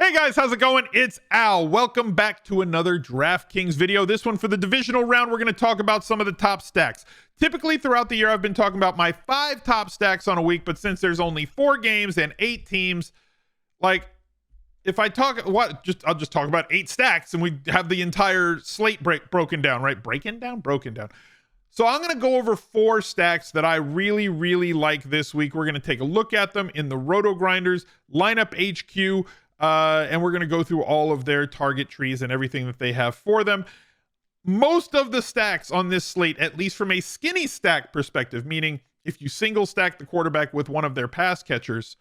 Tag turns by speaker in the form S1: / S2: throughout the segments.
S1: Hey guys, how's it going? It's Al. Welcome back to another DraftKings video. This one for the divisional round. We're going to talk about some of the top stacks. Typically throughout the year, I've been talking about my 5 top stacks on a week, but since there's only 4 games and 8 teams, like if I talk I'll just talk about 8 stacks and we have the entire slate broken down, right? Broken down. So I'm going to go over 4 stacks that I really like this week. We're going to take a look at them in the rotogrinders lineup HQ. And we're going to go through all of their target trees and everything that they have for them. Most of the stacks on this slate, at least from a skinny stack perspective, meaning if you single stack the quarterback with one of their pass catchers,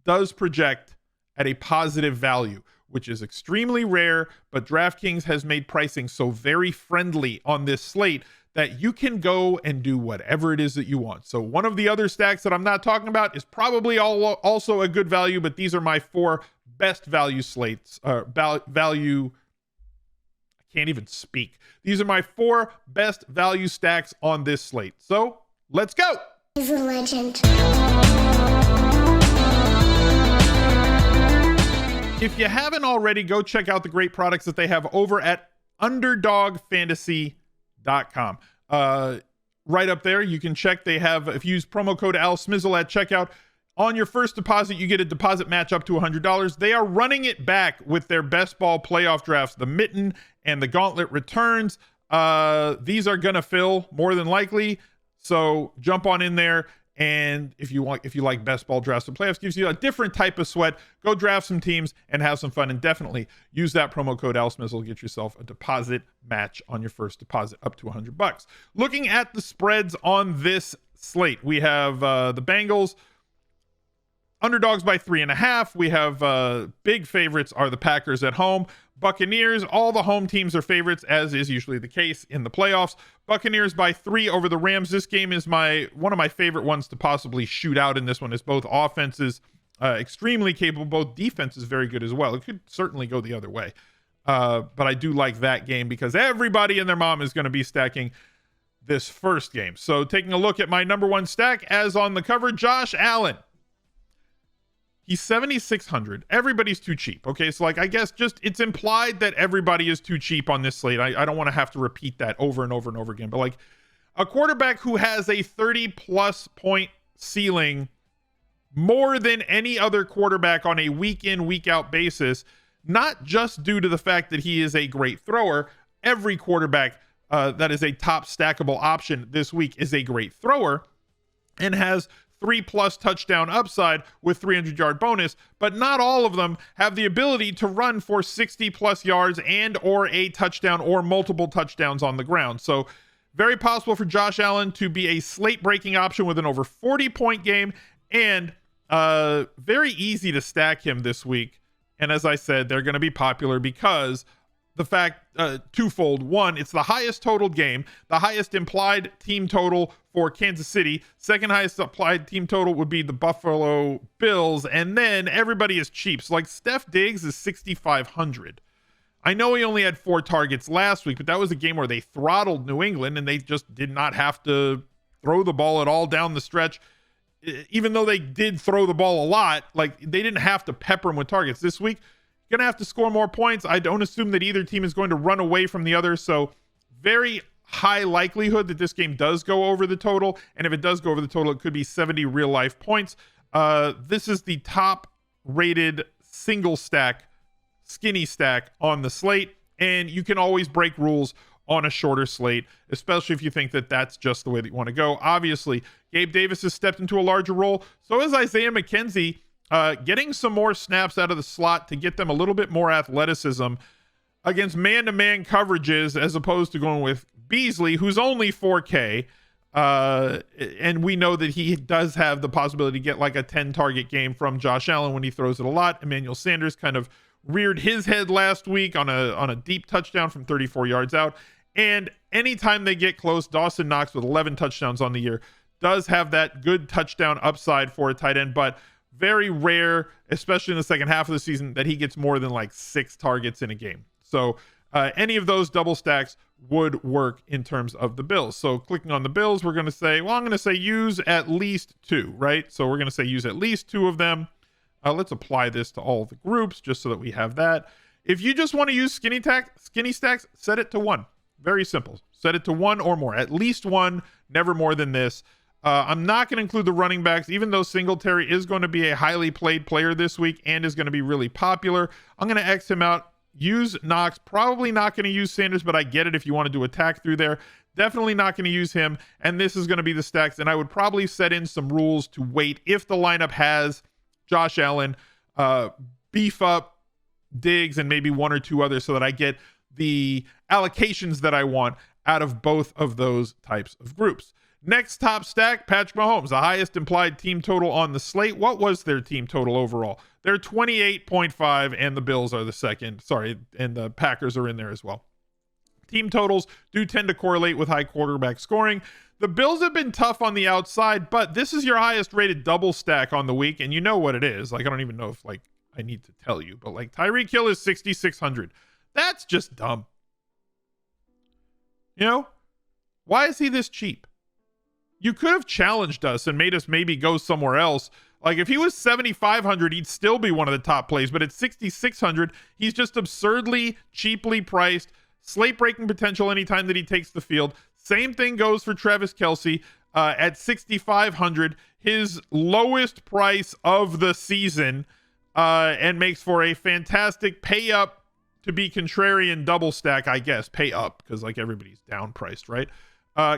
S1: does project at a positive value, which is extremely rare, but DraftKings has made pricing so very friendly on this slate that you can go and do whatever it is that you want. So one of the other stacks that I'm not talking about is probably also a good value, but these are my 4 best value slates. Value. I can't even speak. These are my 4 best value stacks on this slate. So let's go.
S2: He's a legend.
S1: If you haven't already, go check out the great products that they have over at UnderdogFantasy.com. Right up there, you can check. They have, if you use promo code ALSMIZZLE at checkout, on your first deposit, you get a deposit match up to $100. They are running it back with their best ball playoff drafts, the mitten and the gauntlet returns. These are gonna fill more than likely, so jump on in there. And if you like best ball drafts and playoffs, gives you a different type of sweat. Go draft some teams and have some fun, and definitely use that promo code ALSMIZZLE to get yourself a deposit match on your first deposit up to $100. Looking at the spreads on this slate, we have the Bengals underdogs by 3.5. We have big favorites are the Packers at home. Buccaneers, all the home teams are favorites, as is usually the case in the playoffs. Buccaneers by 3 over the Rams. This game is one of my favorite ones to possibly shoot out in this one, is both offenses extremely capable, both defenses very good as well. It could certainly go the other way. But I do like that game because everybody and their mom is going to be stacking this first game. So taking a look at my number 1 stack, as on the cover, Josh Allen. He's 7,600. Everybody's too cheap. Okay, so like I guess just it's implied that everybody is too cheap on this slate. I don't want to have to repeat that over and over and over again. But like a quarterback who has a 30+ point ceiling more than any other quarterback on a week in, week out basis, not just due to the fact that he is a great thrower. Every quarterback that is a top stackable option this week is a great thrower and has 3+ touchdown upside with 300-yard bonus, but not all of them have the ability to run for 60+ yards and or a touchdown or multiple touchdowns on the ground. So very possible for Josh Allen to be a slate breaking option with an over 40-point game, and very easy to stack him this week. And as I said, they're going to be popular because the fact, twofold. One, it's the highest totaled game, the highest implied team total for Kansas City. Second highest implied team total would be the Buffalo Bills. And then everybody is cheap. So like Steph Diggs is 6,500. I know he only had 4 targets last week, but that was a game where they throttled New England and they just did not have to throw the ball at all down the stretch. Even though they did throw the ball a lot, like they didn't have to pepper him with targets. This week, going to have to score more points. I don't assume that either team is going to run away from the other. So very high likelihood that this game does go over the total. And if it does go over the total, it could be 70 real life points. This is the top rated single stack, skinny stack on the slate. And you can always break rules on a shorter slate, especially if you think that that's just the way that you want to go. Obviously, Gabe Davis has stepped into a larger role. So is Isaiah McKenzie. Getting some more snaps out of the slot to get them a little bit more athleticism against man-to-man coverages, as opposed to going with Beasley, who's only 4K. And we know that he does have the possibility to get like a 10-target game from Josh Allen when he throws it a lot. Emmanuel Sanders kind of reared his head last week on a deep touchdown from 34 yards out. And anytime they get close, Dawson Knox with 11 touchdowns on the year does have that good touchdown upside for a tight end, but very rare, especially in the second half of the season, that he gets more than like 6 targets in a game. So any of those double stacks would work in terms of the Bills. So clicking on the Bills, we're going to say, well, I'm going to say use at least 2, right? So we're going to say use at least 2 of them. Let's apply this to all the groups just so that we have that. If you just want to use skinny stacks, set it to 1. Very simple. Set it to 1 or more. At least 1, never more than this. I'm not going to include the running backs, even though Singletary is going to be a highly played player this week and is going to be really popular. I'm going to X him out. Use Knox. Probably not going to use Sanders, but I get it if you wanted to attack through there. Definitely not going to use him. And this is going to be the stacks. And I would probably set in some rules to wait if the lineup has Josh Allen, beef up Diggs, and maybe 1 or 2 others so that I get the allocations that I want out of both of those types of groups. Next top stack, Patrick Mahomes, the highest implied team total on the slate. What was their team total overall? They're 28.5, and the Bills are the second. Sorry, and the Packers are in there as well. Team totals do tend to correlate with high quarterback scoring. The Bills have been tough on the outside, but this is your highest rated double stack on the week, and you know what it is. Like, I don't even know if, like, I need to tell you, but, like, Tyreek Hill is 6,600. That's just dumb. You know? Why is he this cheap? You could have challenged us and made us maybe go somewhere else. Like, if he was 7,500, he'd still be one of the top plays, but at 6,600, he's just absurdly cheaply priced. Slate breaking potential anytime that he takes the field. Same thing goes for Travis Kelce at 6,500, his lowest price of the season, and makes for a fantastic pay up to be contrarian double stack, I guess. Pay up, because like everybody's down priced, right?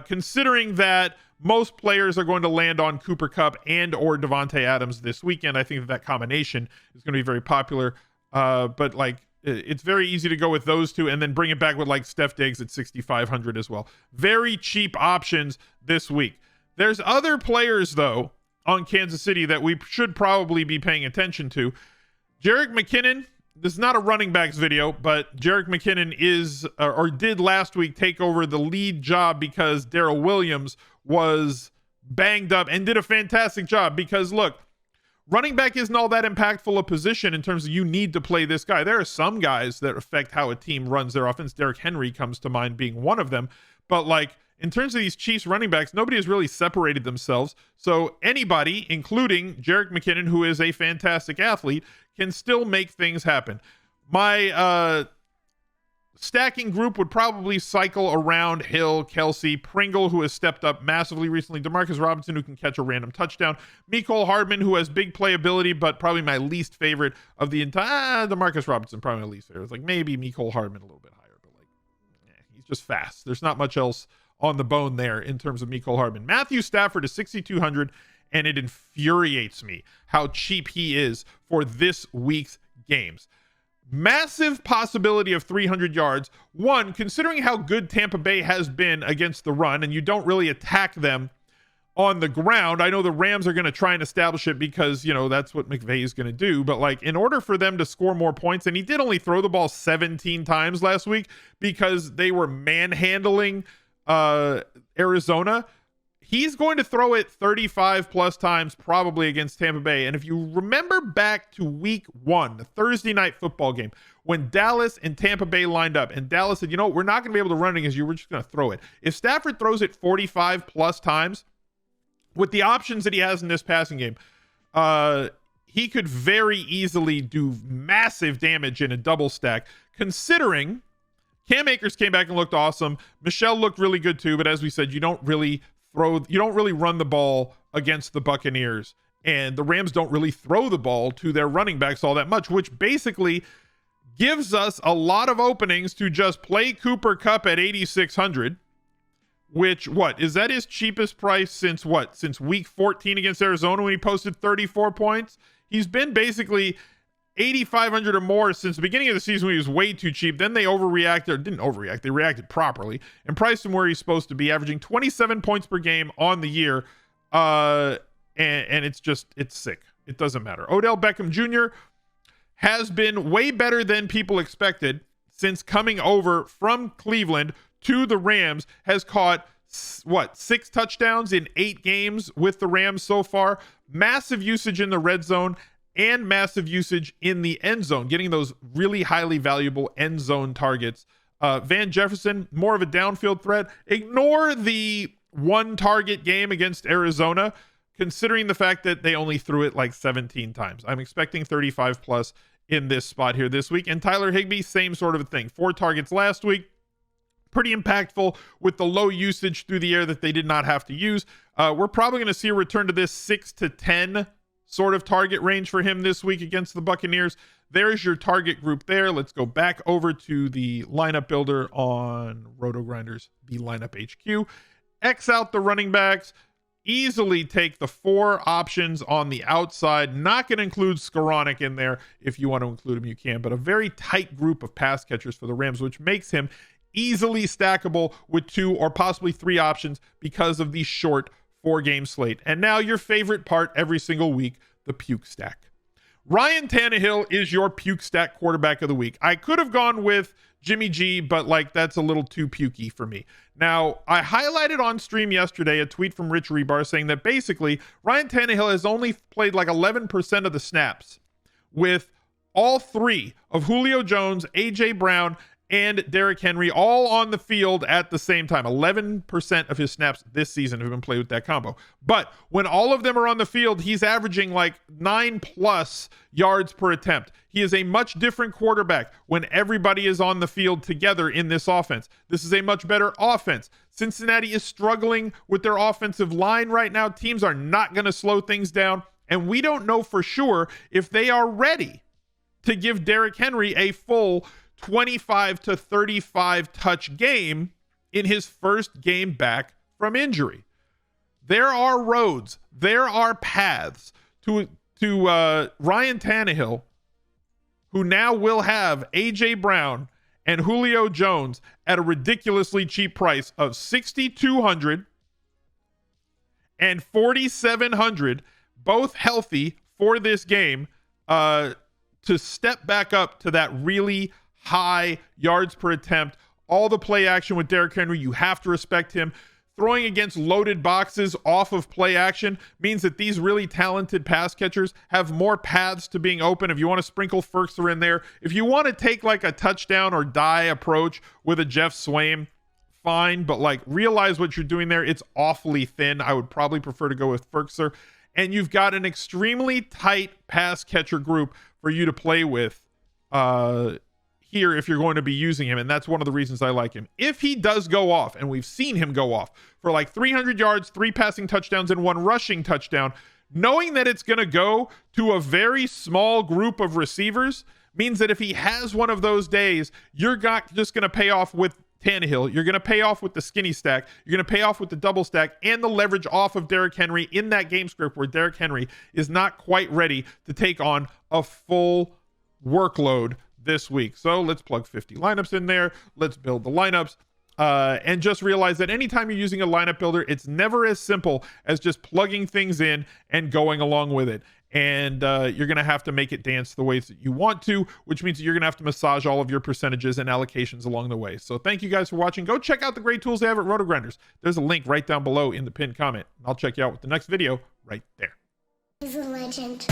S1: Considering that most players are going to land on Cooper Kupp and or Devontae Adams this weekend, I think that combination is going to be very popular. But like, it's very easy to go with those two and then bring it back with like Steph Diggs at 6,500 as well. Very cheap options this week. There's other players though on Kansas City that we should probably be paying attention to. Jerick McKinnon. This is not a running backs video, but Jerick McKinnon is or did last week take over the lead job because Darrell Williams was banged up and did a fantastic job. Because look, running back isn't all that impactful a position in terms of you need to play this guy. There are some guys that affect how a team runs their offense. Derrick Henry comes to mind being one of them. But like in terms of these Chiefs running backs, nobody has really separated themselves. So anybody, including Jerick McKinnon, who is a fantastic athlete, can still make things happen. My stacking group would probably cycle around Hill, Kelce, Pringle, who has stepped up massively recently, Demarcus Robinson, who can catch a random touchdown, Mecole Hardman, who has big playability, but probably my least favorite of the entire. Demarcus Robinson, probably my least favorite. It's like maybe Mecole Hardman a little bit higher, but like, he's just fast. There's not much else on the bone there in terms of Mecole Hardman. Matthew Stafford is 6,200, and it infuriates me how cheap he is for this week's games. Massive possibility of 300 yards. One, considering how good Tampa Bay has been against the run, and you don't really attack them on the ground. I know the Rams are going to try and establish it because, you know, that's what McVay is going to do. But like, in order for them to score more points, and he did only throw the ball 17 times last week because they were manhandling Arizona. He's going to throw it 35 plus times probably against Tampa Bay. And if you remember back to week 1, the Thursday night football game, when Dallas and Tampa Bay lined up and Dallas said, you know, we're not going to be able to run it against you. We're just going to throw it. If Stafford throws it 45 plus times with the options that he has in this passing game, he could very easily do massive damage in a double stack, considering Cam Akers came back and looked awesome. Michelle looked really good too. But as we said, you don't really run the ball against the Buccaneers, and the Rams don't really throw the ball to their running backs all that much, which basically gives us a lot of openings to just play Cooper Kupp at 8,600, which is that his cheapest price since week 14 against Arizona when he posted 34 points. He's been basically 8,500 or more since the beginning of the season when he was way too cheap. Then they didn't overreact. They reacted properly and priced him where he's supposed to be, averaging 27 points per game on the year. And it's sick. It doesn't matter. Odell Beckham Jr. has been way better than people expected since coming over from Cleveland to the Rams. Has caught 6 touchdowns in 8 games with the Rams so far. Massive usage in the red zone and massive usage in the end zone, getting those really highly valuable end zone targets. Van Jefferson, more of a downfield threat. Ignore the 1 target game against Arizona, considering the fact that they only threw it like 17 times. I'm expecting 35 plus in this spot here this week. And Tyler Higbee, same sort of thing. 4 targets last week. Pretty impactful with the low usage through the air that they did not have to use. We're probably going to see a return to this 6 to 10 sort of target range for him this week against the Buccaneers. There's your target group there. Let's go back over to the lineup builder on rotogrinders, the lineup HQ. X out the running backs. Easily take the 4 options on the outside. Not going to include Skoranek in there. If you want to include him, you can. But a very tight group of pass catchers for the Rams, which makes him easily stackable with 2 or possibly 3 options because of the short 4-game slate. And now your favorite part every single week, the puke stack. Ryan Tannehill is your puke stack quarterback of the week. I could have gone with Jimmy G, but like that's a little too pukey for me. Now, I highlighted on stream yesterday a tweet from Rich Rebar saying that basically Ryan Tannehill has only played like 11% of the snaps with all 3 of Julio Jones, AJ Brown, and Derrick Henry all on the field at the same time. 11% of his snaps this season have been played with that combo. But when all of them are on the field, he's averaging like 9+ yards per attempt. He is a much different quarterback when everybody is on the field together in this offense. This is a much better offense. Cincinnati is struggling with their offensive line right now. Teams are not going to slow things down. And we don't know for sure if they are ready to give Derrick Henry a full 25 to 35 touch game in his first game back from injury. There are roads, there are paths to Ryan Tannehill, who now will have AJ Brown and Julio Jones at a ridiculously cheap price of $6,200 and $4,700, both healthy for this game, to step back up to that really high yards per attempt. All the play action with Derrick Henry, you have to respect him. Throwing against loaded boxes off of play action means that these really talented pass catchers have more paths to being open. If you want to sprinkle Firkser in there, if you want to take like a touchdown or die approach with a Jeff Swaim, fine, but like realize what you're doing there. It's awfully thin. I would probably prefer to go with Firkser. And you've got an extremely tight pass catcher group for you to play with here if you're going to be using him, and that's one of the reasons I like him. If he does go off, and we've seen him go off for like 300 yards, 3 passing touchdowns, and 1 rushing touchdown, knowing that it's going to go to a very small group of receivers means that if he has one of those days, you're not just going to pay off with Tannehill. You're going to pay off with the skinny stack. You're going to pay off with the double stack and the leverage off of Derrick Henry in that game script where Derrick Henry is not quite ready to take on a full workload this week. So let's plug 50 lineups in there. Let's build the lineups. And just realize that anytime you're using a lineup builder, it's never as simple as just plugging things in and going along with it. And you're going to have to make it dance the ways that you want to, which means that you're going to have to massage all of your percentages and allocations along the way. So thank you guys for watching. Go check out the great tools they have at rotogrinders. There's a link right down below in the pinned comment. I'll check you out with the next video right there.
S2: He's a legend.